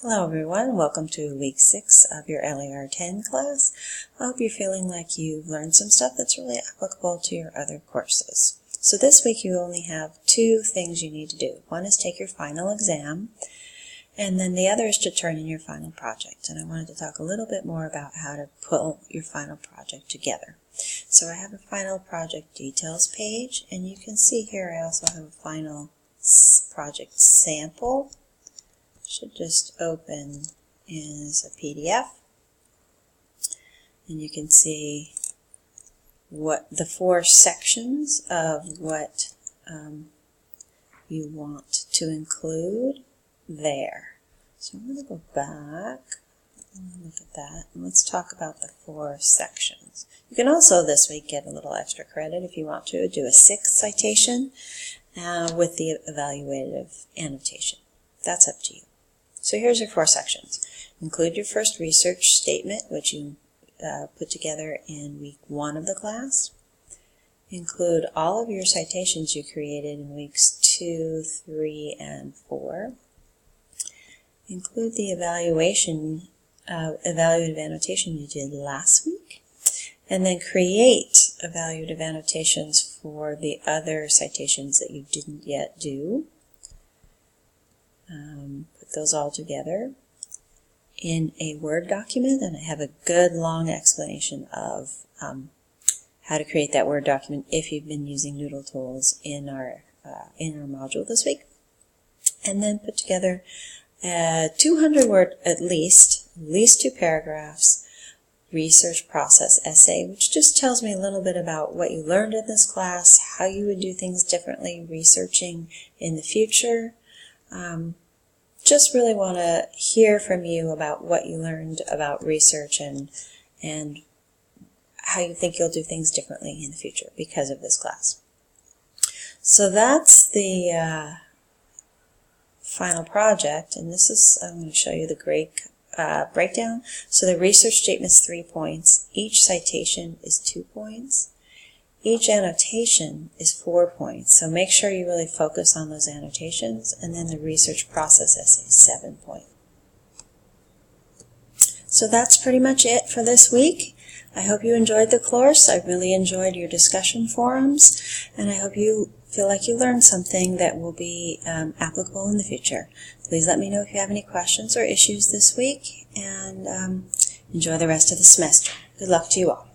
Hello everyone, welcome to week 6 of your LIR10 class. I hope you're feeling like you've learned some stuff that's really applicable to your other courses. So this week you only have 2 things you need to do. One is take your final exam, and then the other is to turn in your final project. And I wanted to talk a little bit more about how to pull your final project together. So I have a final project details page, and you can see here I also have a final project sample. Should just open as a PDF, and you can see what the 4 sections of what you want to include there. So I'm going to go back and look at that, and let's talk about the 4 sections. You can also this week get a little extra credit if you want to do a 6th citation with the evaluative annotation. That's up to you. So here's your 4 sections. Include your first research statement, which you put together in week 1 of the class. Include all of your citations you created in weeks 2, 3, and 4. Include the evaluative annotation you did last week. And then create evaluative annotations for the other citations that you didn't yet do. Put those all together in a Word document, and I have a good long explanation of how to create that Word document if you've been using Noodle Tools in our module this week. And then put together a 200-word, at least 2 paragraphs, research process essay, which just tells me a little bit about what you learned in this class, how you would do things differently researching in the future. Just really want to hear from you about what you learned about research and how you think you'll do things differently in the future because of this class. So that's the final project, and this is, I'm going to show you the grade breakdown. So the research statement is 3 points. Each citation is 2 points. Each annotation is 4 points, so make sure you really focus on those annotations, and then the research process essay is 7 points. So that's pretty much it for this week. I hope you enjoyed the course. I really enjoyed your discussion forums, and I hope you feel like you learned something that will be applicable in the future. Please let me know if you have any questions or issues this week, and enjoy the rest of the semester. Good luck to you all.